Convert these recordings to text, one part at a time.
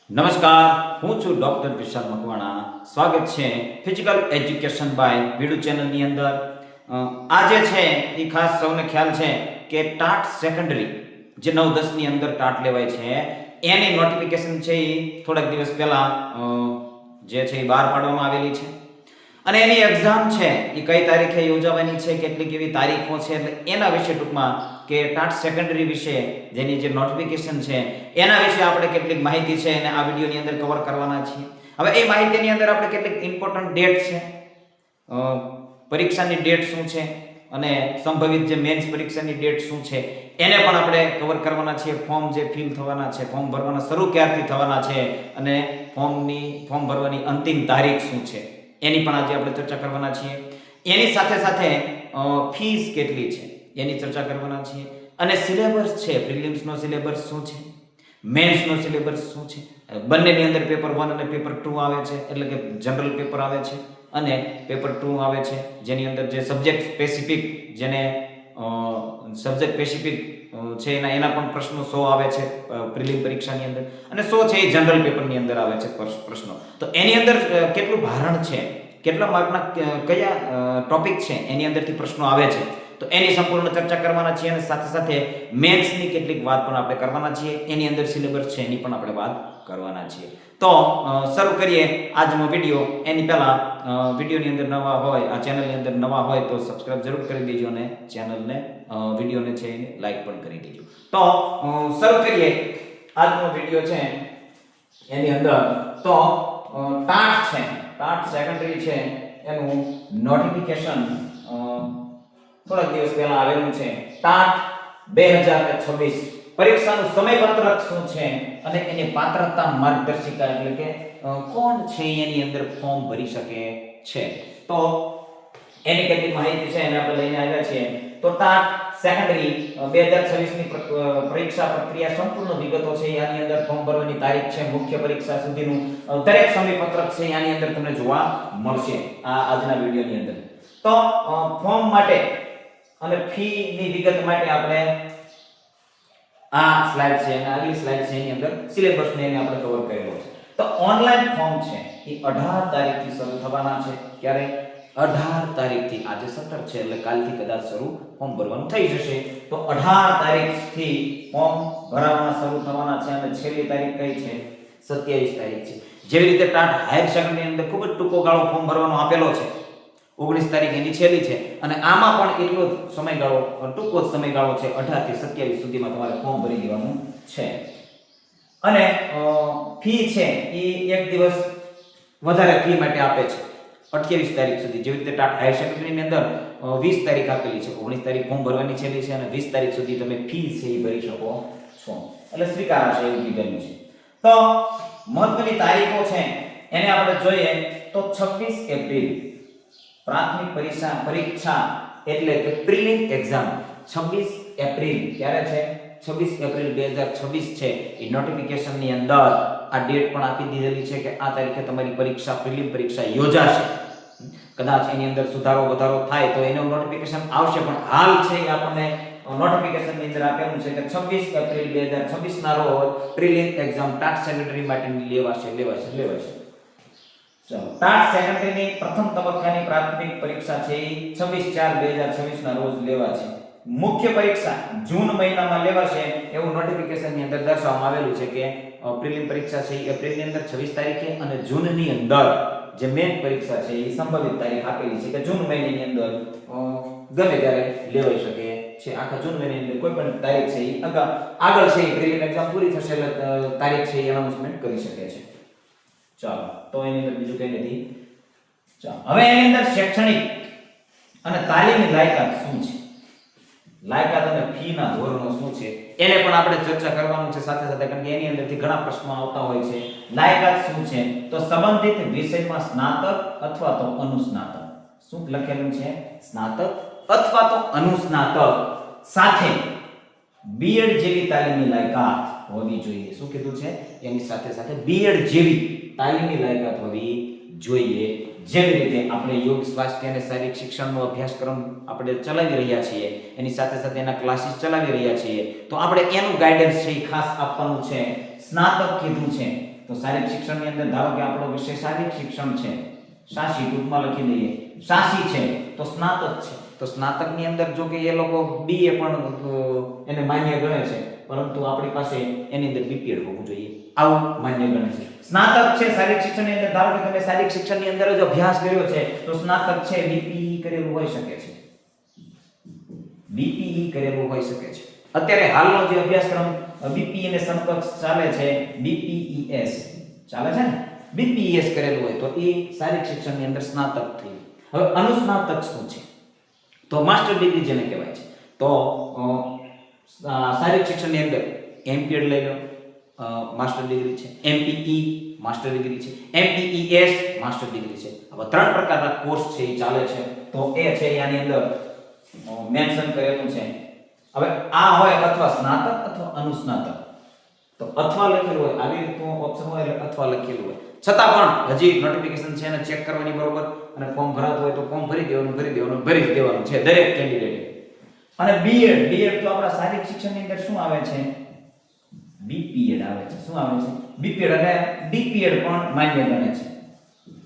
નમસ્કાર, હું છું ડોક્ટર વિશાલ મકવાણા. સ્વાગત છે ફિઝિકલ એજ્યુકેશન બાય વિડુ ચેનલની અંદર. આજે છે એ ખાસ સૌને ખ્યાલ છે કે ટાટ સેકન્ડરી જે 9-10 ની અંદર ટાટ લેવાય છે એની નોટિફિકેશન છે એ થોડાક દિવસ પહેલા જે છે એ બહાર પાડવામાં આવેલી છે અને એની એક્ઝામ છે એ કઈ તારીખે યોજાવાની છે, કેટલીક એવી તારીખો છે, એટલે એના વિશે ટૂંકમાં કે ટાટ સેકન્ડરી વિશે જેની જે નોટિફિકેશન છે એના વિશે આપણે કેટલીક માહિતી છે અને આ વિડીયોની અંદર કવર કરવાના છીએ. હવે એ માહિતીની અંદર આપણે કેટલીક ઇમ્પોર્ટન્ટ ડેટ છે, પરીક્ષાની ડેટ શું છે અને સંભવિત જે મેન્સ પરીક્ષાની ડેટ શું છે એને પણ આપણે કવર કરવાના છીએ. ફોર્મ જે ફિલ થવાના છે, ફોર્મ ભરવાના શરૂ ક્યારથી થવાના છે અને ફોર્મ ભરવાની અંતિમ તારીખ શું છે એની પણ આજે આપણે ચર્ચા કરવાના છીએ. એની સાથે સાથે ફીસ કેટલી છે એની ચર્ચા કરવાના છીએ અને સિલેબસ છે, પ્રિલિમ્સનો સિલેબસ શું છે, મેન્સનો સિલેબસ શું છે, બંનેની અંદર પેપર 1 અને પેપર 2 આવે છે, એટલે કે જનરલ પેપર આવે છે અને પેપર 2 આવે છે જેની અંદર જે સબ્જેક્ટ સ્પેસિફિક જેને સબ્જેક્ટ સ્પેસિફિક છે એના પણ પ્રશ્નો 100 આવે છે પ્રિલિમ પરીક્ષાની અંદર અને 100 છે એ જનરલ પેપરની અંદર આવે છે પ્રશ્નો. તો એની અંદર કેટલું ભારણ છે, કેટલા માર્કના કયા ટોપિક છે એની અંદરથી પ્રશ્નો આવે છે, તો એની સંપૂર્ણ ચર્ચા કરવાના છીએ અને સાથે સાથે મેથ્સની કેટલીક વાત પણ આપણે કરવાના છીએ. એની અંદર સિલેબસ છે એની પણ આપણે વાત કરવાના છીએ. તો શરૂ કરીએ આજનો વિડીયો. એની પહેલા વિડીયોની અંદર નવા હોય, આ ચેનલની અંદર નવા હોય તો સબસ્ક્રાઇબ જરૂર કરી દેજો અને ચેનલને વિડીયોને છે એને લાઈક પણ કરી દેજો. તો શરૂ કરીએ આજનો વિડીયો છે એની અંદર. તો ટાટ છે, ટાટ સેકન્ડરી છે એનું નોટિફિકેશન થોડાક દિવસ પહેલા આવેલું છે. ટાટ 2026 પરીક્ષાનું સમયપત્રક શું છે અને એની પાત્રતા માર્ગદર્શિકા એટલે કે કોણ છે એની અંદર ફોર્મ ભરી શકે છે, તો એની કેટલી માહિતી છે એને આપણે લઈને આવ્યા છીએ. તો ટાટ સેકન્ડરી 2026 ની પરીક્ષા પ્રક્રિયા સંપૂર્ણ વિગતો છે, આની અંદર ફોર્મ ભરવાની તારીખ છે, મુખ્ય પરીક્ષા સુધીનું દરેક સમયપત્રક છે આની અંદર તમને જોવા મળશે આ આજના વિડીયોની અંદર. તો ફોર્મ માટે અને ફી ની વિગત માટે આપણે આ સ્લાઇડ છે અને આગલી સ્લાઇડ છે એની અંદર સિલેબસ ને એને આપણે કવર કરેલો છે. તો ઓનલાઈન ફોર્મ છે એ 18 તારીખથી શરૂ થવાના છે. ક્યારે? 18 તારીખથી. આજે 17 છે એટલે કાલથી કદાચ શરૂ ફોર્મ ભરવાનું થઈ જશે. તો 18 તારીખથી ફોર્મ ભરવાના શરૂ થવાના છે અને છેલ્લી તારીખ કઈ છે? 27 તારીખ છે. જેવી રીતે ટાટ હાયર સેકન્ડરી અંદર ખૂબ જ ટૂંકો ગાળો ફોર્મ ભરવાનો આપેલો છે, 19 તારીખ એની છેલ્લી છે અને આમાં પણ એટલો સમયગાળો, ટૂંકો સમયગાળો છે, 18 થી 27 સુધીમાં તમારે ફોર્મ ભરી દેવાનું છે. અને ફી છે એ એક દિવસ વધારે ફી માટે આપે છે 28 તારીખ સુધી. જેવી રીતે ટાટ હાયર સેકન્ડરીની અંદર 20 તારીખ આપેલી છે, 19 તારીખ ફોર્મ ભરવાની છેલ્લી છે અને 20 તારીખ સુધી તમે ફી છે એ ભરી શકો છો, એટલે સ્વીકારાશે એવું કીધેલું છે. તો મહત્વની તારીખો છે એને આપણે જોઈએ તો 26 એપ્રિલ પ્રાથમિક પરીક્ષા એટલે કે પ્રિલિમ એક્ઝામ 26 એપ્રિલ. ક્યારે છે? 26 એપ્રિલ 2026 છે. એ નોટિફિકેશન ની અંદર આ ડેટ પણ આપી દીધેલી છે કે આ તારીખે તમારી પરીક્ષા પ્રિલિમ પરીક્ષા યોજાશે. કદાચ એની અંદર સુધારો વધારો થાય તો એનું નોટિફિકેશન આવશે, પણ હાલ છે એ આપણને નોટિફિકેશન ની અંદર આપેલું છે કે 26 એપ્રિલ 2026 ના રોજ પ્રિલિમ એક્ઝામ ટાટ સેકન્ડરી માટેની લેવાશે. ટાટ સેકન્ડરીની પ્રથમ તબક્કાની પ્રાથમિક પરીક્ષા છે એ 26/4/2026 ના રોજ લેવાશે. મુખ્ય પરીક્ષા જૂન મહિનામાં લેવાશે એવું નોટિફિકેશન ની અંદર દર્શાવવામાં આવેલું છે કે પ્રિલિમ પરીક્ષા છે એ એપ્રિલની અંદર 26 તારીખે અને જૂનની અંદર જે મેઇન પરીક્ષા છે એ સંભવિત તારીખ આપેલી છે કે જૂન મહિનાની અંદર ગમે ત્યારે લેવાઈ શકે છે. આખા જૂન મહિનાની અંદર કોઈ પણ તારીખ છે એ આગળ છે એ પ્રિલિમ એક્ઝામ પૂરી થશે એટલે તારીખ છે એ એનાઉન્સમેન્ટ કરી શકે છે. ચાલો, તો એની અંદર બીજું કંઈ નથી. ચાલો, હવે એની અંદર શૈક્ષણિક અને તાલીમી લાયકાત શું છે, લાયકાત અને ફી ના ધોરણો શું છે એને પણ આપણે ચર્ચા કરવાનું છે સાથે સાથે, કારણ કે એની અંદરથી ઘણા પ્રશ્નો આવતા હોય છે. લાયકાત શું છે? તો સંબંધિત વિષયમાં સ્નાતક અથવા તો અનુસ્નાતક. શું લખેલું છે? સ્નાતક અથવા તો અનુસ્નાતક સાથે બીએડ જેવી તાલીમી લાયકાત હોવી જોઈએ. શું કીધું છે? એની સાથે સાથે બીએડ જેવી તાલીમી લાયકાત હોવી જોઈએ. જેવી રીતે આપણે યોગ, સ્વાસ્થ્ય અને શારીરિક શિક્ષણનો અભ્યાસક્રમ આપણે ચલાવી રહ્યા છીએ, એની સાથે સાથે એના ક્લાસીસ ચલાવી રહ્યા છીએ, તો આપણે એનું ગાઈડન્સ છે એ ખાસ આપવાનું છે. સ્નાતક કીધું છે તો તો શારીરિક શિક્ષણની અંદર ધારો કે આપણો વિષય શારીરિક શિક્ષણ છે, શાસી ટૂંકમાં લખી દઈએ, શાસી છે તો સ્નાતક છે, તો સ્નાતકની અંદર જો કે એ લોકો બીએ પણ એને માન્ય ગણે છે, પરંતુ આપણી પાસે એની અંદર બીપીએડ હોવું જોઈએ, આવું માન્ય ગણે છે. સ્નાતક છે શારીરિક શિક્ષણની અંદર, ધારો કે તમે શારીરિક શિક્ષણની અંદર જ અભ્યાસ કર્યો છે તો સ્નાતક છે બીપીઈ કરેલું હોઈ શકે છે, બીપીઈ કરેલું હોઈ શકે છે. અત્યારે હાલનો જે અભ્યાસક્રમ બીપીઈ ને સમકક્ષ ચાલે છે, બીપીઈએસ ચાલે છે ને, બીપીઈએસ કરેલું હોય તો એ શારીરિક શિક્ષણની અંદર સ્નાતક થઈ. હવે અનુસ્નાતક શું છે? તો માસ્ટર ડિગ્રી જેને કહેવાય છે. તો શારીરિક શિક્ષણની અંદર એમપીએડ લઈ લો, માસ્ટર ડિગ્રી છે, એમપીઈ માસ્ટર ડિગ્રી છે, એમપીઈએસ માસ્ટર ડિગ્રી છે. હવે ત્રણ પ્રકારના કોર્સ છે એ ચાલે છે, તો એ છે આની અંદર મેન્શન કરેલું છે. હવે આ હોય અથવા સ્નાતક અથવા અનુસ્નાતક, તો અથવા લખેલું હોય, આવી રીતનું ઓપ્શન હોય એટલે અથવા લખેલું હોય, છતાં પણ હજી નોટિફિકેશન છે એને ચેક કરવાની બરોબર, અને ફોર્મ ભરાતું હોય તો ફોર્મ ભરી દેવાનું છે દરેક કેન્ડિડેટ. અને બીએડ તો આપણા શારીરિક શિક્ષણની અંદર શું આવે છે? બીપીએડ આવે છે. શું આવે છે? બીપીએડ. અને ડીપીએડ પણ માન્ય ગણે છે,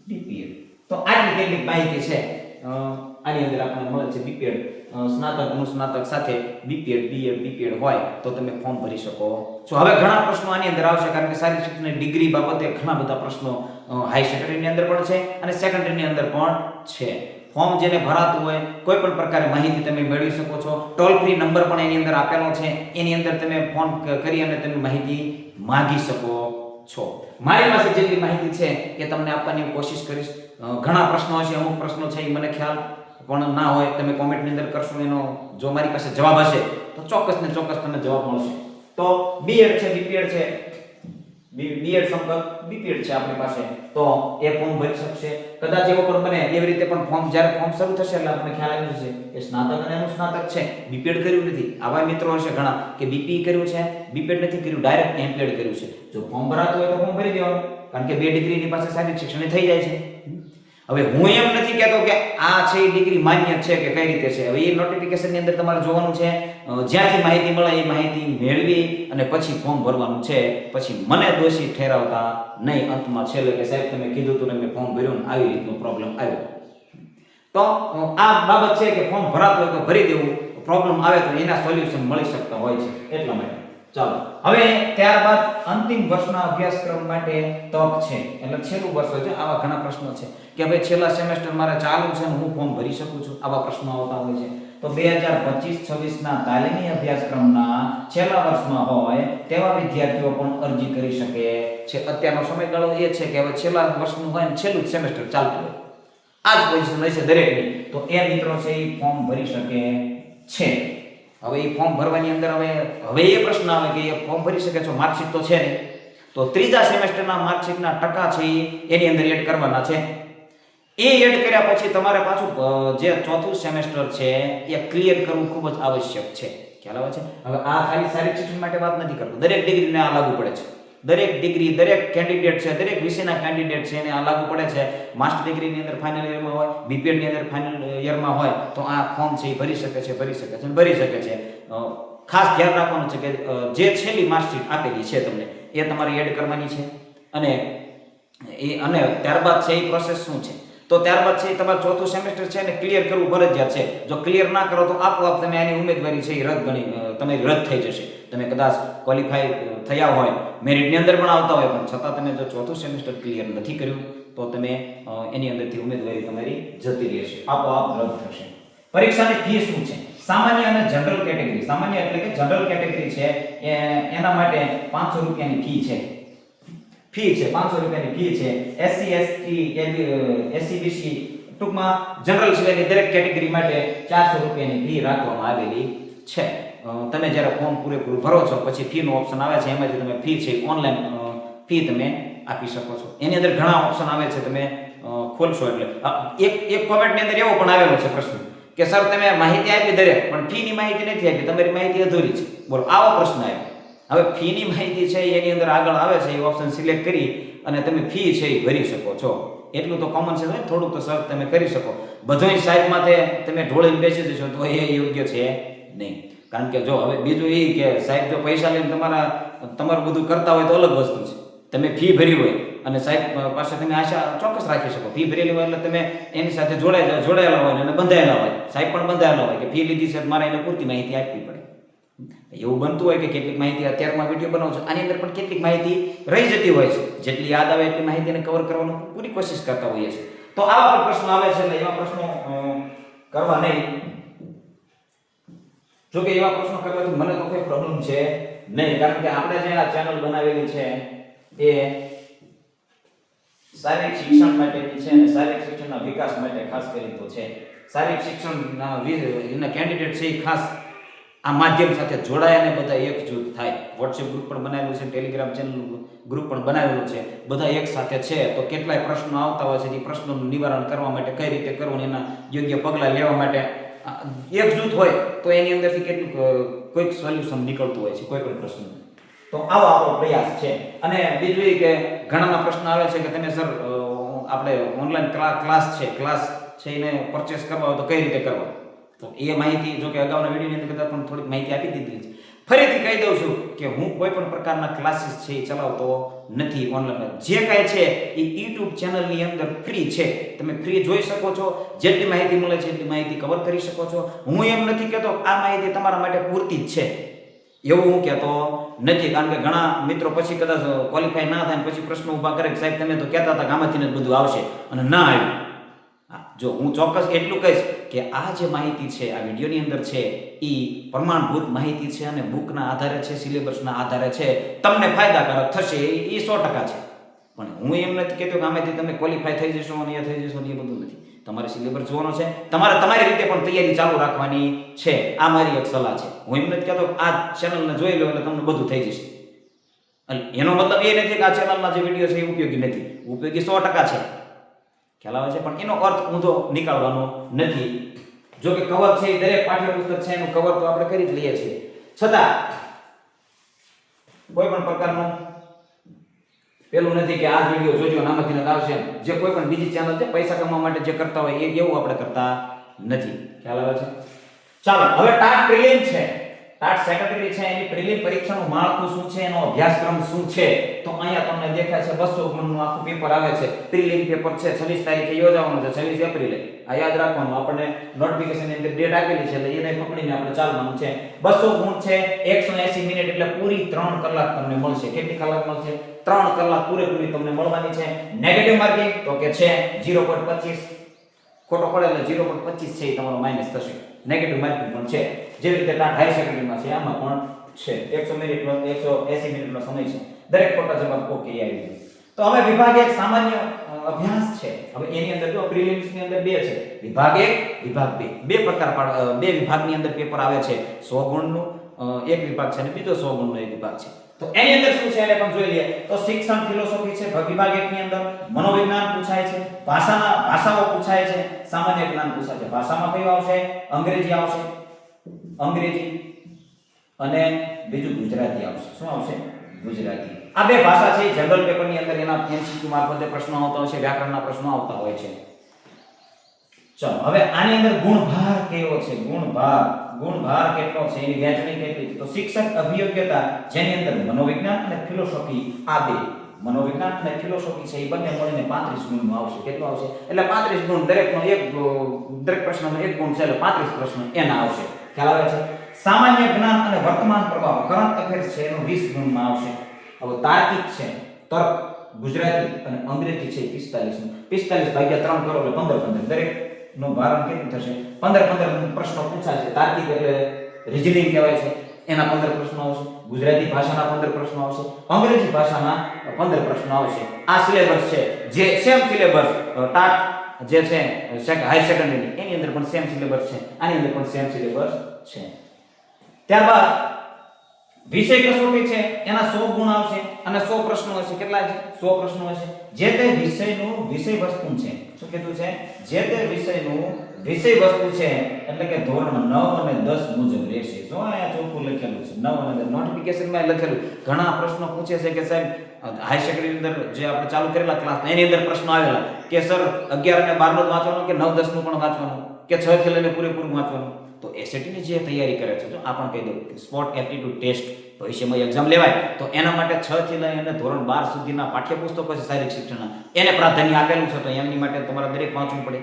ડીપીએડ. તો આટલી કેટલીક માહિતી છે આની અંદર આપણને મળે છે. બીપીએડ સ્નાતક અનુસ્નાતક સાથે બીપીએડ બીપીએડ હોય તો તમે ફોર્મ ભરી શકો છો. હવે ઘણા પ્રશ્નો આની અંદર આવશે, કારણ કે શારીરિક શિક્ષણની ડિગ્રી બાબતે ઘણા બધા પ્રશ્નો હાઈ સેકન્ડરીની અંદર પણ છે અને સેકન્ડરીની અંદર પણ છે. ફોર્મ જેને ભરાતું હોય કોઈ પણ પ્રકારે માહિતી તમે મેળવી શકો છો. ટોલ ફ્રી નંબર પણ એની અંદર આપેલો છે, એની અંદર તમે ફોન કરી અને તમે માહિતી માંગી શકો છો. મારી પાસે જેટલી માહિતી છે એ તમને આપવાની કોશિશ કરીશ. ઘણા પ્રશ્નો હશે, અમુક પ્રશ્નો છે એ મને ખ્યાલ પણ ના હોય, તમે કોમેન્ટની અંદર કરશો, એનો જો મારી પાસે જવાબ હશે તો ચોક્કસ ને ચોક્કસ તમને જવાબ મળશે. તો બીએડ છે, બીપીએડ છે, બીએડ સમકક્ષ બીપીએડ છે આપણી પાસે, તો એ ફોર્મ ભરી શકશે. કદાચ એવો પણ બને એવી રીતે પણ જ્યારે ફોર્મ શરૂ થશે એટલે આપણને ખ્યાલ આવી જશે કે સ્નાતક અને અનુસ્નાતક છે, બીપીએડ કર્યું નથી. આવા મિત્રો હશે ઘણા કે બીપી કર્યું છે, બીપીએડ નથી કર્યું, ડાયરેક્ટ એમપીએડ કર્યું છે. જો ફોર્મ ભરાતું હોય તો ફોર્મ ભરી દેવાનું, કારણ કે 2 ડિગ્રીની પાસે શારીરિક શિક્ષણ થઈ જાય છે. હવે હું એમ નથી કહેતો કે આ છે એ ડિગ્રી માન્ય છે કે કઈ રીતે છે. હવે એ નોટિફિકેશનની અંદર તમારે જોવાનું છે, જ્યાંથી માહિતી મળે એ માહિતી મેળવી અને પછી ફોર્મ ભરવાનું છે. પછી મને દોષી ઠેરાવતા નહીં અંતમાં છેલ્લે કે સાહેબ તમે કીધું હતું ને મેં ફોર્મ ભર્યું ને આવી રીતનો પ્રોબ્લેમ આવ્યો. તો આ બાબત છે કે ફોર્મ ભરાતું હોય તો ભરી દેવું, પ્રોબ્લેમ આવે તો એના સોલ્યુશન મળી શકતા હોય છે. એટલા માટે ચાલો હવે ત્યારબાદ અંતિમ વર્ષના અભ્યાસક્રમ માટે તક છે, એટલે છેલ્લું વર્ષ હોય છે. આવા ઘણા પ્રશ્નો છે કે ભાઈ છેલ્લા સેમેસ્ટર મારે ચાલુ છે ને હું ફોર્મ ભરી શકું છું, આવા પ્રશ્નો આવતા હોય છે. તો 2025-26 ના તાલીમી અભ્યાસક્રમના છેલ્લા વર્ષમાં હોય તેવા વિદ્યાર્થીઓ પણ અરજી કરી શકે છે. અત્યારનો સમયગાળો એ છે કે હવે છેલ્લા વર્ષનું હોય ને છેલ્લું જ સેમેસ્ટર ચાલતું હોય, આ જ પોઝિશન રહેશે દરેકની, તો એ મિત્રો છે એ ફોર્મ ભરી શકે છે. હવે એ ફોર્મ ભરવાની અંદર હવે એ પ્રશ્ન આવે કે એ ફોર્મ ભરી શકે છો, માર્કશીટ તો છે નહીં, તો ત્રીજા સેમેસ્ટરના માર્કશીટના ટકા છે એની અંદર એડ કરવાના છે. એ એડ કર્યા પછી તમારે પાછું જે ચોથું સેમેસ્ટર છે એ ક્લિયર કરવું ખૂબ જ આવશ્યક છે. ખ્યાલ આવે છે? હવે આ ખાલી શારીરિક શિક્ષણ માટે વાત નથી કરતો, દરેક ડિગ્રીને આ લાગુ પડે છે. દરેક ડિગ્રી, દરેક કેન્ડિડેટ છે, દરેક વિષયના કેન્ડિડેટ છે એને આ લાગુ પડે છે. માસ્ટર ડિગ્રીની અંદર ફાઇનલ યરમાં હોય, બીપીએડની અંદર ફાઇનલ યરમાં હોય તો આ ફોર્મ છે એ ભરી શકે છે. ખાસ ધ્યાન રાખવાનું છે કે જે છેલ્લી માર્કશીટ આપેલી છે તમને એ તમારે એડ કરવાની છે. અને ત્યારબાદ છે એ પ્રોસેસ શું છે? તો ત્યારબાદ છે તમારે ચોથું સેમેસ્ટર છે ને ક્લિયર કરવું ફરજિયાત છે. જો ક્લિયર ના કરો તો આપોઆપ તમે આની ઉમેદવારી છે એ તમારી રદ થઈ જશે. તમે કદાચ ક્વોલિફાય થયા હોય, મેરિટની અંદર પણ આવતા હોય, પણ છતાં તમે જો ચોથું સેમેસ્ટર ક્લિયર નથી કર્યું તો તમે એની અંદરથી ઉમેદવારી તમારી જતી રહેશે, આપોઆપ રદ થશે. પરીક્ષાની ફી શું છે? સામાન્ય અને જનરલ કેટેગરી, સામાન્ય એટલે કે જનરલ કેટેગરી છે એના માટે 500 રૂપિયાની ફી છે. 500 રૂપિયાની ફી છે. એસસી એસટી એસસીબીસી ટૂંકમાં જનરલ સિવાયની દરેક કેટેગરી માટે 400 રૂપિયાની ફી રાખવામાં આવેલી છે. તમે જ્યારે ફોર્મ પૂરેપૂરું ભરો છો પછી ફીનો ઓપ્શન આવે છે, એમાંથી તમે ફી છે ઓનલાઈન ફી તમે આપી શકો છો. એની અંદર ઘણા ઓપ્શન આવે છે, તમે ખોલશો એટલે એક કોમેન્ટની અંદર એવો પણ આવેલો છે પ્રશ્ન કે સર તમે માહિતી આપી દરેક પણ ફીની માહિતી નથી આપી, તમારી માહિતી અધૂરી છે. બોલો, આવો પ્રશ્ન આવ્યો. હવે ફીની માહિતી છે એની અંદર આગળ આવે છે, એ ઓપ્શન સિલેક્ટ કરી અને તમે ફી છે એ ભરી શકો છો. એટલું તો કોમન સેન્સ હોય, થોડુંક તો સર્ચ તમે કરી શકો. બધુંય સાહેબમાં તમે ઢોળીને બેસી જશો તો એ યોગ્ય છે નહીં. કારણ કે જો હવે બીજું એ કે સાહેબ જો પૈસા લઈને તમારું બધું કરતા હોય તો અલગ વસ્તુ છે, તમે ફી ભરી હોય અને સાહેબ પાસે તમે આશા ચોક્કસ રાખી શકો. ફી ભરેલી હોય એટલે તમે એની સાથે જોડાયેલા હોય અને બંધાયેલા હોય, સાહેબ પણ બંધાયેલા હોય કે ફી લીધી છે મારે એને પૂરતી માહિતી આપવી પડે. એવું બનતું હોય કે કેટલીક માહિતી અત્યારમાં વિડીયો બનાવું છું, આની અંદર પણ કેટલીક માહિતી રહી જતી હોય છે. જેટલી યાદ આવે એટલી માહિતીને કવર કરવાનું પૂરી કોશિશ કરતા હોઈએ છીએ. તો આવા પણ પ્રશ્નો આવે છે એટલે એવા પ્રશ્નો કરવા નહીં. જો કે એવા પ્રશ્નો કરવાથી મને તો કોઈ પ્રોબ્લેમ છે નહીં, કારણ કે આપણે જે આ ચેનલ બનાવેલી છે એ શારીરિક શિક્ષણ માટેની છે અને શારીરિક શિક્ષણના વિકાસ માટે ખાસ કરી તો છે. શારીરિક શિક્ષણના એના કેન્ડિડેટ છે એ ખાસ આ માધ્યમ સાથે જોડાય અને બધા એકજૂથ થાય. વોટ્સએપ ગ્રુપ પણ બનાવેલું છે, ટેલિગ્રામ ચેનલ ગ્રુપ પણ બનાવેલું છે, બધા એક સાથે છે. તો કેટલાય પ્રશ્નો આવતા હોય છે, એ પ્રશ્નોનું નિવારણ કરવા માટે કઈ રીતે કરવું, એના યોગ્ય પગલાં લેવા માટે એકજૂથ હોય તો એની અંદરથી કેટલું કોઈક સોલ્યુશન નીકળતું હોય છે કોઈ પણ પ્રશ્ન. તો આવો આપણો પ્રયાસ છે. અને બીજું એ કે ઘણાના પ્રશ્ન આવે છે કે તમે સર આપણે ઓનલાઈન ક્લાસ છે એને પરચેસ કરવા હોય તો કઈ રીતે કરવા? તો એ માહિતી જો કે અગાઉના વિડીયોની અંદર પણ થોડીક માહિતી આપી દીધી છે. ફરીથી કહી દઉં છું કે હું કોઈ પણ પ્રકારના ક્લાસીસ છે એ ચલાવતો નથી ઓનલાઈન. જે કાંઈ છે એ યુટ્યુબ ચેનલની અંદર ફ્રી છે, તમે ફ્રી જોઈ શકો છો. જેટલી માહિતી મળે છે એટલી માહિતી કવર કરી શકો છો. હું એમ નથી કહેતો આ માહિતી તમારા માટે પૂરતી જ છે, એવું હું કહેતો નથી. કારણ કે ઘણા મિત્રો પછી કદાચ ક્વોલિફાય ના થાય પછી પ્રશ્નો ઊભા કરે કે સાહેબ તમે તો કહેતા હતા કે આમાંથી જ બધું આવશે અને ના આવ્યું. જો હું ચોક્કસ એટલું કહીશ કે આ જે માહિતી છે આ વિડીયોની અંદર છે એ પ્રમાણભૂત માહિતી છે અને બુકના આધારે છે, સિલેબસના આધારે છે. તમને ફાયદાકારક થશે એ 100% છે. પણ હું એમ નથી કહેતો કે આમાંથી તમે ક્વોલિફાય થઈ જશો અને એ થઈ જશો ને એ બધું નથી. તમારે સિલેબસ જોવાનો છે, તમારે તમારી રીતે પણ તૈયારી ચાલુ રાખવાની છે. આ મારી એક સલાહ છે. હું એમ નથી કહેતો આ ચેનલને જોઈ લો એટલે તમને બધું થઈ જશે. એનો મતલબ એ નથી કે આ ચેનલના જે વિડીયો છે એ ઉપયોગી નથી. ઉપયોગી 100% છે, ખ્યાલ આવે છે. પણ એનો અર્થ ઊંધો નીકાળવાનો નથી. જો કે કવર છે એ દરેક પાઠ્યપુસ્તક છે એનું કવર તો આપણે કરી જ લઈએ છીએ, છતાં કોઈ પણ પ્રકારનું પેલું નથી કે આ વિડીયો જોજો આમાંથી જ આવશે. જે કોઈ પણ બીજી ચેનલ છે પૈસા કમાવા માટે જે કરતા હોય એવું આપણે કરતા નથી. ખ્યાલ આવે છે. ચાલો હવે ટાટ પ્રિલિમ છે, ટાટ સેક્રેટરી છે, એની પ્રિલિમ પરીક્ષાનું માળખું શું છે, એનો અભ્યાસક્રમ શું છે. તો અહીંયા તમને દેખાય છે 200 ગુણનું આખું પેપર આવે છે. પ્રિલિમ પેપર છે 26 તારીખે યોજાવાનું છે, 26 એપ્રિલે. આ યાદ રાખવાનું, આપણને નોટિફિકેશનની અંદર ડેટ આપેલી છે એટલે એને પકડીને આપણે ચાલવાનું છે. 200 ગુણ છે, 180 મિનિટ એટલે પૂરી 3 કલાક તમને મળશે. કેટલી કલાક મળશે? 3 કલાક પૂરેપૂરી તમને મળવાની છે. નેગેટિવ માર્કિંગ તો કે છે 0.25, ખોટો પડે એટલે 0.25 છે એ તમારો માઈનસ થશે. નેગેટિવ માર્કિંગ પણ છે, જેવી રીતે ટાટ હાઈ સેકન્ડરીમાં છે આમાં પણ છે. 100 મિનિટનો 180 મિનિટનો સમય છે. દરેક ખોટા જવાબ ઓકે આવી જાય. તો હવે વિભાગ 1 સામાન્ય અભ્યાસ છે. હવે એની અંદર જો પ્રિલિમ્સ ની અંદર 2 છે, વિભાગ 1 વિભાગ 2. બે પ્રકાર બે વિભાગની અંદર પેપર આવે છે. 100 ગુણનું એક વિભાગ છે અને બીજો 100 ગુણનો એક વિભાગ છે. તો એની અંદર શું છે એને પણ જોઈ લઈએ. તો શિક્ષણ ફિલોસોફી છે વિભાગ 1 ની અંદર. મનોવિજ્ઞાન પૂછાય છે, ભાષાઓ પૂછાય છે, સામાન્ય જ્ઞાન પૂછાય છે. ભાષામાં કયું આવશે? અંગ્રેજી આવશે, અંગ્રેજી, અને બીજું ગુજરાતી આવશે. શું આવશે? ગુજરાતી. આ બે ભાષા છે જનરલ પેપરની અંદર એના એમસીક્યુ મારફતે પ્રશ્નો આવતા હોય છે, વ્યાકરણના પ્રશ્નો આવતા હોય છે. ચલો હવે આની અંદર ગુણભાર કેવો છે? ગુણભાર કેટલો છે? એની વહેંચણી કેટલી છે? તો શિક્ષક અભિયોગ્યતા જેની અંદર મનોવિજ્ઞાન અને ફિલોસોફી, આ બે મનોવિજ્ઞાન અને ફિલોસોફી છે એ બંને મળીને 35 ગુણનું આવશે. કેટલું આવશે? એટલે 35 ગુણ, દરેક પ્રશ્નનો 1 ગુણ છે એટલે 35 પ્રશ્નો એના આવશે. ખ્યાલ આવે છે? સામાન્ય જ્ઞાન અને વર્તમાન પ્રભાવ કરંટ અફેર્સ છે એનો 20 ગુણમાં આવશે. હવે તાર્કિક છે, તર્ક, ગુજરાતી અને અંગ્રેજી છે 45 ભાગ્યા 3 કરો એટલે 15 દરેક નો ભારણ કેટલું થશે? 15 પ્રશ્નો પૂછાય છે. તાર્કિક એટલે રીઝનિંગ કહેવાય છે, એના 15 પ્રશ્નો આવશે. ગુજરાતી ભાષાના 15 પ્રશ્નો આવશે, અંગ્રેજી ભાષાના 15 પ્રશ્નો આવશે. આ સિલેબસ છે જે સેમ સિલેબસ ટાટ જે છે હાઈ સેકન્ડરી એની અંદર પણ સેમ સિલેબસ છે, આની અંદર પણ સેમ સિલેબસ છે. ત્યારબાદ વિષય કસોટી છે એના 100 ગુણ આવશે અને 100 પ્રશ્નો હશે. કેટલા છે? 100 પ્રશ્નો હશે. જે તે વિષયનું વિષય વસ્તુ છે. શું કીધું છે? જે તે વિષયનું વિષય વસ્તુ છે એટલે કે ધોરણ 9 અને 10 મુજબ રહેશે. જો અહીંયા ચોખ્ખું લખેલું છે 9 અને 10 નોટિફિકેશનમાં લખેલું. ઘણા પ્રશ્નો પૂછે છે કે સાહેબ હાઈ સેકન્ડરી અંદર જે આપણે ચાલુ કરેલા ક્લાસ એની અંદર પ્રશ્નો આવેલા કે સર 11 અને 12 નું વાંચવાનું કે 9 10 નું પણ વાંચવાનું કે 6 થી લઈને પૂરેપૂરું વાંચવાનું? તો એસએટીની જે તૈયારી કરે છે, જો આ પણ કહી દઉં કે સ્પોટ એપ્ટિટ્યૂડ ટેસ્ટ ભવિષ્યમાં એક્ઝામ લેવાય તો એના માટે 6 થી લઈને ધોરણ 12 સુધીના પાઠ્યપુસ્તકો છે શારીરિક શિક્ષણના, એને પ્રાધાન્ય આપેલું છે, તો એમની માટે તમારે દરેક વાંચવું પડે.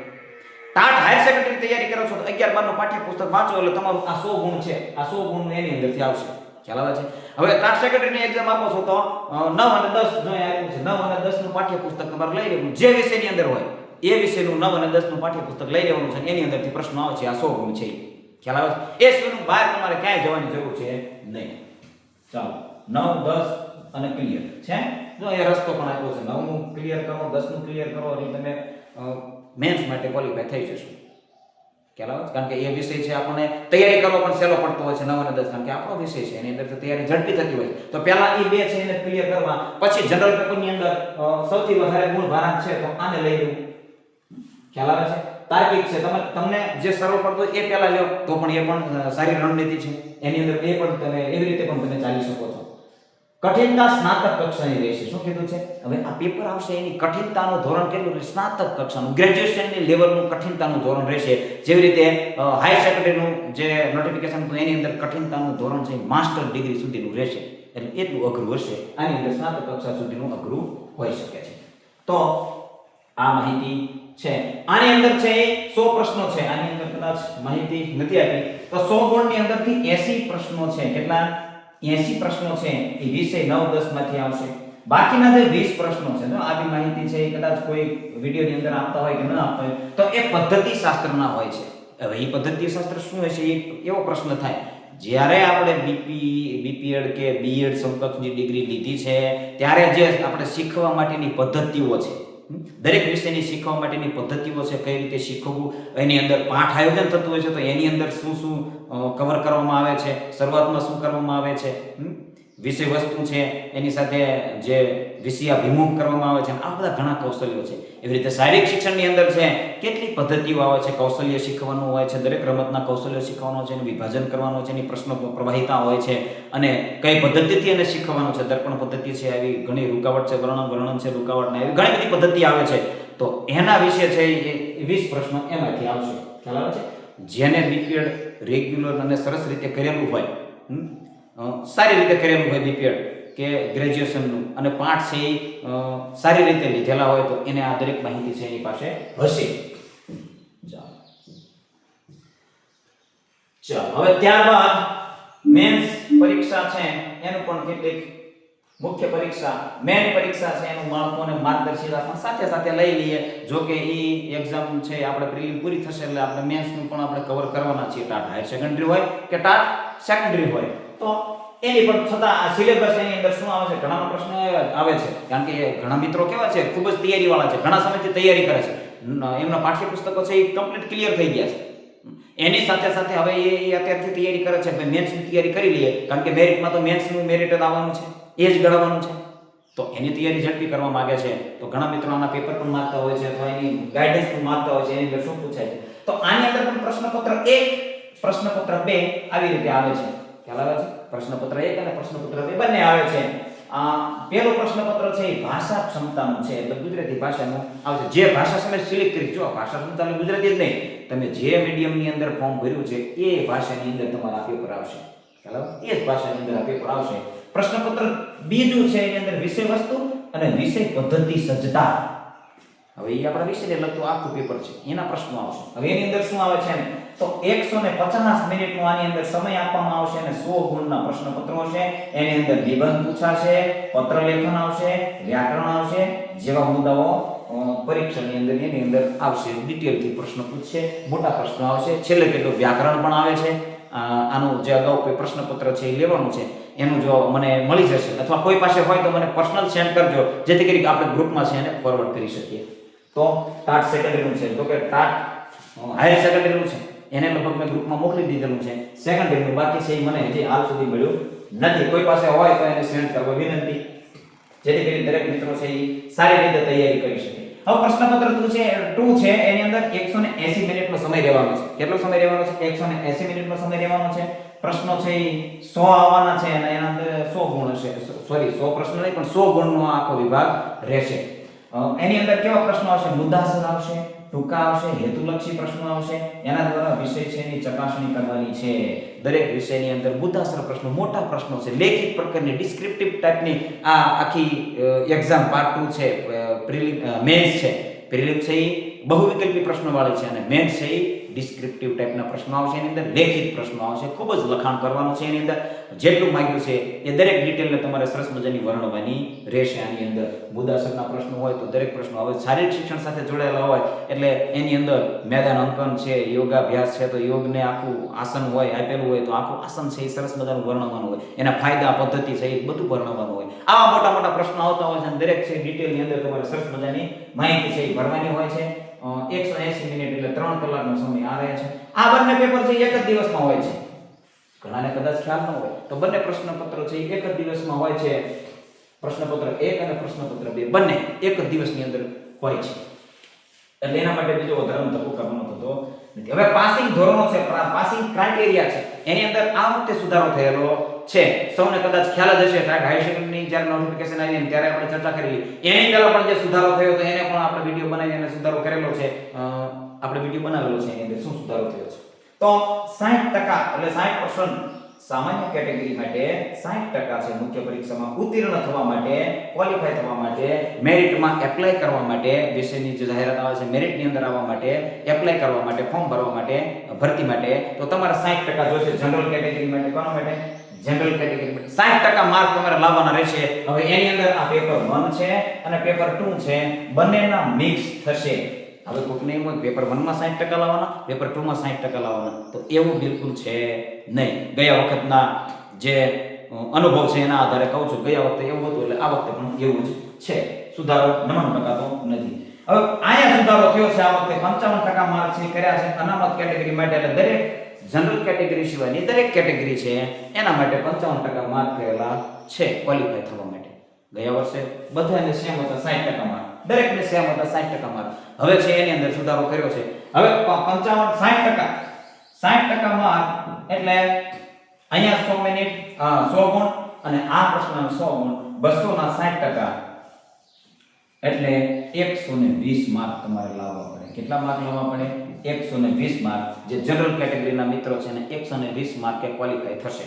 ટાટ હાયર સેકન્ડરી તૈયારી કરો છો તો 11 12 નું પાઠ્યપુસ્તક વાંચો એટલે તમારું આ 100 ગુણ છે, આ 100 ગુણ એની અંદરથી આવશે. ખ્યાલ આવે છે? હવે ટાટ સેકન્ડરીની એક્ઝામ આપો છો તો 9 અને 10 જો આપ્યું છે, 9 અને 10 નું પાઠ્યપુસ્તક તમારે લઈ લેવું, જે વિષયની અંદર હોય એ વિષયનું 9 અને 10 નું પાઠ્યપુસ્તક લઈ લેવાનું છે, એની અંદરથી પ્રશ્નો આવે છે, આ 100 ગુણ છે. ખ્યાલ આવે છે? એ સિવાયનું બહાર તમારે ક્યાંય જવાની જરૂર છે નહીં. ચાલો 9 10 અને ક્લિયર છે. જો એ રસ્તો પણ આપ્યો છે, 9 નું ક્લિયર કરો, 10 નું ક્લિયર કરો એટલે તમે મેન્સ માટે ક્વોલિફાય થઈ જશો. ખ્યાલ આવે? કારણ કે એ વિષય છે આપણને તૈયારી કરવો પણ સહેલો પડતો હોય છે 9 અને 10, કારણ કે આપણો વિષય છે એની અંદર તૈયારી ઝડપી થતી હોય છે. તો પહેલા એ બે છે એને ક્લિયર કરવા, પછી જનરલ પેપરની અંદર સૌથી વધારે ગુણ ભારાંક છે તો આને લઈ લેવું. ખ્યાલ આવે છે? તાર્કિક છે, તમને જે સરળ પડતો એ પહેલા લ્યો તો પણ એ પણ સારી રણનીતિ છે. એની અંદર એ પણ તમે એવી રીતે પણ તમે ચાલી શકો છો. કઠિનતા સ્નાતક કક્ષાની રહેશે. શું કીધું છે? હવે આ પેપર આવશે એની કઠિનતાનું ધોરણ કેટલું રહેશે? સ્નાતક કક્ષાનું, ગ્રેજ્યુએશનની લેવલનું કઠિનતાનું ધોરણ રહેશે. જેવી રીતે હાયર સેકન્ડરીનું જે નોટિફિકેશન હતું એની અંદર કઠિનતાનું ધોરણ છે માસ્ટર ડિગ્રી સુધીનું રહેશે, એટલે એટલું અઘરું હશે. આની અંદર સ્નાતક કક્ષા સુધીનું અઘરું હોઈ શકે છે. તો આ માહિતી છે. આની અંદર છે 100 પ્રશ્નો છે, આની અંદર કદાચ માહિતી નથી આપી તો 100 ગુણની અંદરથી 80 પ્રશ્નો છે. કેટલા? 80 પ્રશ્નો છે એ વિષય 9 10 માંથી આવશે. બાકીના જે 20 પ્રશ્નો છે, જો આ બી માહિતી છે એ કદાચ કોઈ વિડિયોની અંદર આપતા હોય કે ન આપતા હોય તો એ પદ્ધતિ શાસ્ત્રના હોય છે. હવે એ પદ્ધતિ શાસ્ત્ર શું હશે? એ એવો પ્રશ્ન થાય જ્યારે આપણે બીપીએડ કે બીએડ સમકક્ષની ડિગ્રી લીધી છે ત્યારે જે આપણે શીખવા માટેની પદ્ધતિઓ છે, દરેક વિષયની શીખવા માટેની પદ્ધતિઓ છે, કઈ રીતે શીખવું, એની અંદર પાઠ આયોજન થતું હોય છે તો એની અંદર શું શું કવર કરવામાં આવે છે, શરૂઆતમાં શું કરવામાં આવે છે, વિષય વસ્તુ છે એની સાથે જે વિષયાભિમુખ કરવામાં આવે છે, આ બધા ઘણા કૌશલ્યો છે. એવી રીતે શારીરિક શિક્ષણની અંદર છે કેટલી પદ્ધતિઓ આવે છે, કૌશલ્ય શીખવાનું હોય છે, દરેક રમતના કૌશલ્યો શીખવાનું છે, એનું વિભાજન કરવાનું છે, એની પ્રશ્નો પ્રવાહિતા હોય છે અને કઈ પદ્ધતિથી એને શીખવાનું છે. દર્પણ પદ્ધતિ છે, આવી ઘણી રૂકાવટ છે, વર્ણન છે, રૂકાવટ ને એવી ઘણી બધી પદ્ધતિ આવે છે. તો એના વિશે છે એ 20 પ્રશ્નો એમાંથી આવશે. ખ્યાલ આવે છે? જેને બીપીએડ રેગ્યુલર અને સરસ રીતે કરેલું હોય, સારી રીતે કરેલું હોય બીપીએડ કે ગ્રેજ્યુએશનનું અને પાઠ છે એ સારી રીતે લીધેલા હોય તો એને આ દરેક માહિતી છે એની પાસે હશે. ચાલો હવે ત્યારબાદ મેન્સ પરીક્ષા છે એનું પણ કેટલીક મુખ્ય પરીક્ષા મેન પરીક્ષા છે એનું માળખું અને માર્ગદર્શિકા પણ સાથે સાથે લઈ લઈએ. જો કે એ એક્ઝામ છે આપણે પ્રિલિમ પૂરી થશે એટલે આપણે મેન્સનું પણ આપણે કવર કરવાના છીએ. ટાટ હાયર સેકન્ડરી હોય કે ટાટ સેકન્ડરી હોય તો એની પણ છતાં આ સિલેબસ એની અંદર શું આવે છે, ઘણા પ્રશ્નો આવે છે. કારણ કે ઘણા મિત્રો કેવા છે, ખૂબ જ તૈયારી વાળા છે, ઘણા સમયથી તૈયારી કરે છે, એમના પાઠ્યપુસ્તકો છે એ કમ્પ્લીટ ક્લિયર થઈ ગયા છે. એની સાથે સાથે હવે એ અત્યારથી તૈયારી કરે છે કે મેન્સની તૈયારી કરી લઈએ, કારણ કે મેરિટમાં તો મેન્સનું મેરિટ જ આવવાનું છે, એ જ ગણવાનું છે. તો એની તૈયારી ઝડપી કરવા માંગે છે તો ઘણા મિત્રો આના પેપર પણ માંગતા હોય છે અથવા એની ગાઈડન્સ પણ માંગતા હોય છે. એની અંદર શું પૂછાય છે તો આની અંદર પણ પ્રશ્નપત્ર 1 પ્રશ્નપત્ર 2 આવી રીતે આવે છે. ખ્યાલ આવે છે? પ્રશ્નપત્ર 1 અને પ્રશ્નપત્ર 2 બંને આવે છે. પહેલો પ્રશ્નપત્ર છે એ ભાષા ક્ષમતાનું છે, એટલે ગુજરાતી ભાષાનું આવશે. જે ભાષા તમે સિલેક્ટ કરી, જો ભાષા ક્ષમતા એટલે ગુજરાતી જ નહીં, તમે જે મીડિયમની અંદર ફોર્મ ભર્યું છે એ ભાષાની અંદર તમારા પેપર આવશે. ખ્યાલ આવે? એ જ ભાષાની અંદર આ પેપર આવશે. પ્રશ્નપત્ર બીજું છે એની અંદર વિષય વસ્તુ અને વિષય પદ્ધતિ સજ્જતા. હવે એ આપણા વિષયને લગતું આખું પેપર છે, એના પ્રશ્નો આવશે. હવે એની અંદર શું આવે છે તો 150 મિનિટનો આની અંદર સમય આપવામાં આવશે અને 100 ગુણના પ્રશ્નપત્રો છે. એની અંદર નિબંધ પૂછાશે, પત્ર લેખન આવશે, વ્યાકરણ આવશે જેવા મુદ્દાઓ પરીક્ષાની અંદર એની અંદર આવશે. ડિટેલથી પ્રશ્ન પૂછશે, મોટા પ્રશ્નો આવશે. છેલ્લે કેટલું વ્યાકરણ પણ આવે છે. આનું જે અગાઉ કોઈ પ્રશ્નપત્ર છે એ લેવાનું છે, એનું જો મને મળી જશે અથવા કોઈ પાસે હોય તો મને પર્સનલ સેન્ડ કરજો, જેથી કરી આપણે ગ્રુપમાં છે એને ફોરવર્ડ કરી શકીએ. તો ટાટ સેકન્ડરીનું છે, તો કે ટાટ હાયર સેકન્ડરીનું છે એને લગભગ મેં ગ્રુપમાં મોકલી દીધેલું છે. સેકન્ડરીનું બાકી છે એ મને હજી હાલ સુધી મળ્યું નથી. કોઈ પાસે હોય તો એને સેન્ડ કરવા વિનંતી, જેથી કરી દરેક મિત્રો છે એ સારી રીતે તૈયારી કરી શકે. હવે પ્રશ્નપત્ર 2 છે એની અંદર 180 મિનિટનો સમય રહેવાનો છે. કેટલો સમય રહેવાનો છે? 180 મિનિટનો સમય રહેવાનો છે. પ્રશ્નો છે એ 100 આવવાના છે અને એના અંદર 100 ગુણ હશે. સોરી 100 પ્રશ્નો નહીં પણ 100 ગુણનો આખો વિભાગ રહેશે. એની અંદર કેવા પ્રશ્નો આવશે? મુદ્દાસર આવશે, ટૂંકા આવશે, હેતુલક્ષી પ્રશ્નો આવશે, એના દ્વારા વિષય છે એની ચકાસણી કરવાની છે. દરેક વિષયની અંદર મુદ્દાસર પ્રશ્નો, મોટા પ્રશ્નો છે, લેખિત પ્રકારની ડિસ્ક્રિપ્ટિવ ટાઈપની આ આખી એક્ઝામ પાર્ટ 2 છે. મેન્સ છે, પ્રિલિમ છે એ બહુવિકલ્પી પ્રશ્નો વાળી છે અને મેન્સ છે એ ડિસ્ક્રિપ્ટિવ ટાઈપના પ્રશ્નો આવશે. એની અંદર લેખિત પ્રશ્નો આવશે, ખૂબ જ લખાણ કરવાનું છે. એની અંદર જેટલું માંગ્યું છે એ દરેક ડિટેલને તમારે સરસ મજાની વર્ણવાની રહેશે. આની અંદર મુદ્દાસરના પ્રશ્નો હોય તો દરેક પ્રશ્નો હવે શારીરિક શિક્ષણ સાથે જોડાયેલા હોય એટલે એની અંદર મેદાન અંકન છે, યોગાભ્યાસ છે, તો યોગને આખું આસન હોય આપેલું હોય તો આખું આસન છે એ સરસ મજાનું વર્ણવવાનું હોય, એના ફાયદા પદ્ધતિ છે એ બધું વર્ણવવાનું હોય. આવા મોટા મોટા પ્રશ્નો આવતા હોય છે અને દરેક છે ડિટેલની અંદર તમારે સરસ મજાની માહિતી છે એ ભરવાની હોય છે. 180 મિનિટ એટલે 3 કલાકનો સમય આ રહે છે. આ બંને પેપર છે એક જ દિવસમાં હોય છે. ઘણાને કદાચ ખ્યાલ ન હોય તો બંને પ્રશ્નપત્ર છે એક જ દિવસમાં હોય છે. પ્રશ્નપત્ર 1 અને પ્રશ્નપત્ર 2 બંને એક જ દિવસની અંદર હોય છે. એટલે એના માટે બીજો વધારે ધક્કો કરવાનો થતો નથી. હવે પાસિંગ ધોરણો છે, પાસિંગ ક્રાઇટેરિયા છે, એની અંદર આ વખતે સુધારો થયેલો છે. સૌને કદાચ ખ્યાલ જ હશે કે હાઈ સેકન્ડરીની જ્યારે નોટિફિકેશન આવી ને ત્યારે આપણે ચર્ચા કરી. એની પહેલા પણ જે સુધારો થયો તો એને પણ આપણે વિડિયો બનાવી અને સુધારો કરેલો છે. આપણે વિડિયો બનાવેલો છે એની અંદર શું સુધારો થયો છે. તો 60% એટલે 60% સામાન્ય કેટેગરી માટે 60% છે મુખ્ય પરીક્ષામાં ઉત્તીર્ણ થવા માટે, ક્વોલિફાય થવા માટે, મેરિટમાં એપ્લાય કરવા માટે, વિષયની જે જાહેરાત આવે છે મેરિટની અંદર આવવા માટે, એપ્લાય કરવા માટે, ફોર્મ ભરવા માટે, ભરતી માટે તો તમારે 60% જોઈશે. જનરલ કેટેગરી માટે કોના માટે? જનરલ કેટેગરી માટે 60% માર્ક તમારે લાવવાના રહેશે. હવે એની અંદર આ પેપર 1 છે અને પેપર 2 છે, બંનેના મિક્સ થશે. હવે કોકને એમ હોય પેપર 1 માં 60% લાવવાના, પેપર 2 માં 60% લાવવાના, તો એવું બિલકુલ છે નહીં. ગયા વખતના જે અનુભવ છે એના આધારે કહું છું, ગયા વખતે એવું હતું એટલે આ વખતે પણ એવું જ છે. સુધારો 99% તો નથી. હવે આયા સુધારો થયો છે. આ વખતે 55% માર્ક છે કર્યા છે અનામત કેટેગરી માટે. એટલે દરેક જનરલ કેટેગરી સિવાયની દરેક કેટેગરી છે એના માટે 55% માર્ક કરેલા છે ક્વોલિફાય થવા માટે. ગયા વર્ષે બધાને સેમ હતા 60% માર્ક, દરેકને સેમ હતા 60% માર્ક. હવે છે એની અંદર સુધારો કર્યો છે. હવે 60% માર્ક એટલે અહીંયા 100 મિનિટ 100 ગુણ અને આ પ્રશ્નના 100 ગુણ, 200 ના 60% એટલે 120 માર્ક તમારે લાવવા પડે. કેટલા માર્ક લાવવા પડે? 120 માર્ક. જે જનરલ કેટેગરીના મિત્રો છે ને 120 માર્કે ક્વોલિફાય થશે,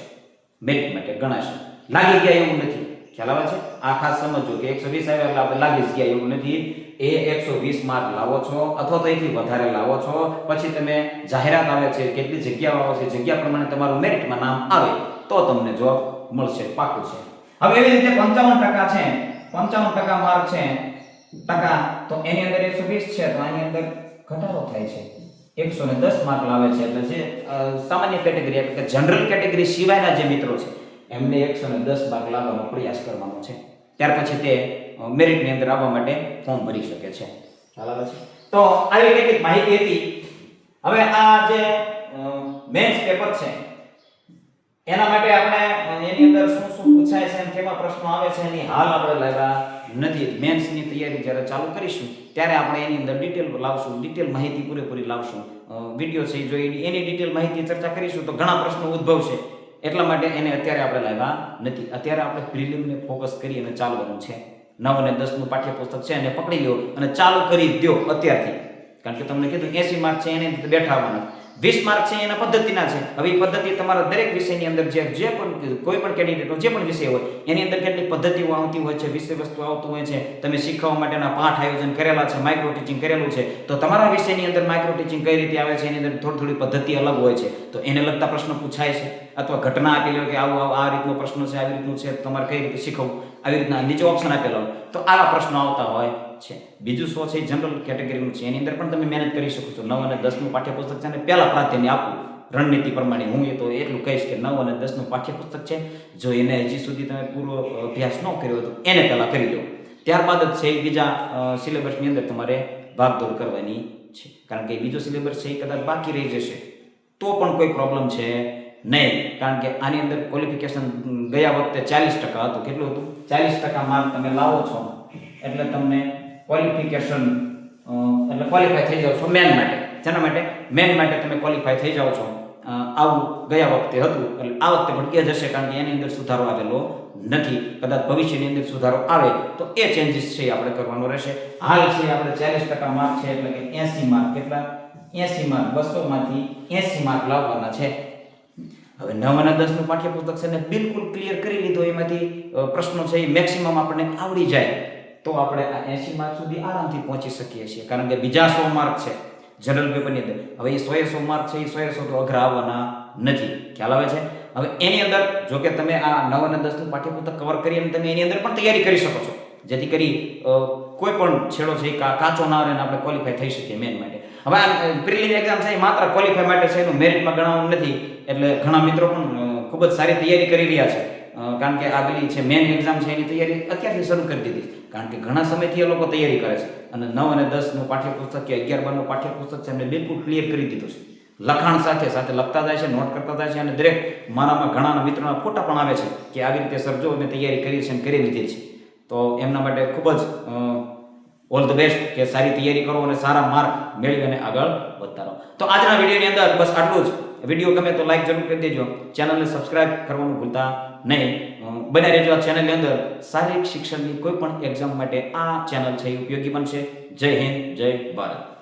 મેરિટ માટે ગણાશે. લાગી ગયા એવું નથી. ખ્યાલ આવે છે? આ ખાસ સમજો કે 120 આવ્યા એટલે આપણે લાગી જ ગયા એવું નથી. એ 120 માર્ક લાવો છો અથવા તો એથી વધારે લાવો છો, પછી તમે જાહેરાત આવે છે, કેટલી જગ્યાઓ આવે છે, જગ્યા પ્રમાણે તમારું મેરિટમાં નામ આવે તો તમને જોબ મળશે, પાકું છે. હવે એવી રીતે 55% છે, 55% માર્ક છે તો એની અંદર 120 છે તો આની અંદર ઘટાડો થાય છે, 110 માર્ક લાવે છે. એટલે જે સામાન્ય કેટેગરી એટલે કે જનરલ કેટેગરી સિવાયના જે મિત્રો છે એમને 110 માર્ક લાવવાનો પ્રયાસ કરવાનો છે. ત્યાર પછી તે મેરિટની અંદર આવવા માટે ફોર્મ ભરી શકે છે. ખ્યાલ આવે છે? તો આવી કેટલીક માહિતી હતી. હવે આ જે મેન્સ પેપર છે એના માટે આપણે એની અંદર શું શું પૂછાય છે અને કેવા પ્રશ્નો આવે છે એની હાલ આપણે લાવ્યા નથી. મેન્સની તૈયારી જ્યારે ચાલુ કરીશું ત્યારે આપણે એની અંદર ડિટેલ લાવશું, ડિટેલ માહિતી પૂરેપૂરી લાવશું. વિડીયો છે જો એની ડિટેલ માહિતી ચર્ચા કરીશું તો ઘણા પ્રશ્નો ઉદ્ભવશે, એટલા માટે એને અત્યારે આપણે લાવ્યા નથી. અત્યારે આપણે પ્રિલિમને ફોકસ કરી અને ચાલવાનું છે. 9 અને 10 નું પાઠ્યપુસ્તક છે એને પકડી લો અને ચાલુ કરી દો અત્યારથી. કારણ કે તમને કીધું 80 માર્ક છે એને બેઠા આવવાના, 20 માર્ક છે એના પદ્ધતિના છે. હવે એ પદ્ધતિ તમારા દરેક વિષયની અંદર જે પણ કોઈ પણ કેન્ડિડેટનો જે પણ વિષય હોય એની અંદર કેટલીક પદ્ધતિઓ આવતી હોય છે, વિષય વસ્તુ આવતું હોય છે, તમે શીખવા માટેના પાઠ આયોજન કરેલા છે, માઇક્રો ટીચિંગ કરેલું છે. તો તમારા વિષયની અંદર માઇક્રો ટીચિંગ કઈ રીતે આવે છે એની અંદર થોડી પદ્ધતિ અલગ હોય છે, તો એને લગતા પ્રશ્નો પૂછાય છે. અથવા ઘટના આપેલી હોય કે આવું આ રીતનો પ્રશ્ન છે, આવી રીતનું છે, તમારે કઈ રીતે શીખવું, આવી રીતના નીચે ઓપ્શન આપેલા હોય તો આવા પ્રશ્નો આવતા હોય છે. બીજું શું છે? જનરલ કેટેગરીનું છે, એની અંદર પણ તમે મહેનત કરી શકો છો. 9 અને 10 નું પાઠ્યપુસ્તક છે અને પહેલા પ્રાધાન્ય આપવું રણનીતિ પ્રમાણે. હું એ તો એટલું કહીશ કે 9 અને 10 નું પાઠ્યપુસ્તક છે, જો એને હજી સુધી તમે પૂરો અભ્યાસ ન કર્યો તો એને પહેલા કરી લો. ત્યારબાદ જ છે બીજા સિલેબસની અંદર તમારે ભાગદોડ કરવાની છે. કારણ કે બીજો સિલેબસ છે એ કદાચ બાકી રહી જશે તો પણ કોઈ પ્રોબ્લેમ છે નહીં. કારણ કે આની અંદર ક્વોલિફિકેશન ગયા વખતે 40% હતું. કેટલું હતું? 40% માર્ક તમે લાવો છો એટલે તમને ક્વોલિફિકેશન એટલે ક્વોલિફાય થઈ જાવ છો મેન માટે. જેના માટે મેન માટે તમે ક્વોલિફાય થઈ જાવ છો આવું ગયા વખતે હતું, એટલે આ વખતે પણ એ જ હશે, કારણ કે એની અંદર સુધારો આવેલો નથી. કદાચ ભવિષ્યની અંદર સુધારો આવે તો એ ચેન્જીસ છે આપણે કરવાનો રહેશે. હાલ છે આપણે 40% માર્ક છે, એટલે કે 80 માર્ક. કેટલા? 80 માર્ક. 200 માંથી 80 માર્ક લાવવાના છે. હવે 9 અને 10 નું પાઠ્યપુસ્તક છે ને બિલકુલ ક્લિયર કરી લીધો, એમાંથી પ્રશ્નો છે એ મેક્સિમમ આપણને આવડી જાય તો આપણે આ 80 માર્ક સુધી આરામથી પહોંચી શકીએ છીએ, કારણ કે બીજા 100 માર્ક છે જનરલ પેપરની અંદર. હવે એ 100 માર્ક છે એ 100 તો અઘરા આવવાના નથી. ખ્યાલ આવે છે? હવે એની અંદર જો કે તમે આ 9 અને 10 નું પાઠ્યપુસ્તક કવર કરી અને તમે એની અંદર પણ તૈયારી કરી શકો છો, જેથી કરી કોઈ પણ છેડો છે કાચો ના રહે અને આપણે ક્વોલિફાય થઈ શકીએ મેન માટે. હવે આ પ્રિલિમ એક્ઝામ છે એ માત્ર ક્વોલિફાય માટે છે, એનું મેરિટમાં ગણવાનું નથી. એટલે ઘણા મિત્રો પણ ખૂબ જ સારી તૈયારી કરી રહ્યા છે, કારણ કે આગલી છે મેન એક્ઝામ છે એની તૈયારી અત્યારથી શરૂ કરી દીધી, કારણ કે ઘણા સમયથી એ લોકો તૈયારી કરે છે. અને 9 અને 10 નું પાઠ્યપુસ્તક કે 11-12 નું પાઠ્યપુસ્તક છે એમને બિલકુલ ક્લિયર કરી દીધું છે. લખાણ સાથે સાથે લખતા જાય છે, નોટ કરતા જાય છે, અને દરેક મારામાં ઘણા મિત્રોના ફોટા પણ આવે છે કે આવી રીતે સરજો મેં તૈયારી કરી છે અને કરી લીધી છે. તો એમના માટે ખૂબ જ ઓલ ધ બેસ્ટ કે સારી તૈયારી કરો અને સારા માર્ક મેળવી અને આગળ વધતા રહો. તો આજના વિડીયોની અંદર બસ આટલું જ. વિડીયો ગમે તો લાઈક જરૂર કરી દેજો, ચેનલને સબસ્ક્રાઇબ કરવાનું ભૂલતા નહીં. બને રહેજો આ ચેનલની અંદર. શારીરિક શિક્ષણની કોઈ પણ એક્ઝામ માટે આ ચેનલ છે એ ઉપયોગી બનશે. જય હિન્દ, જય ભારત.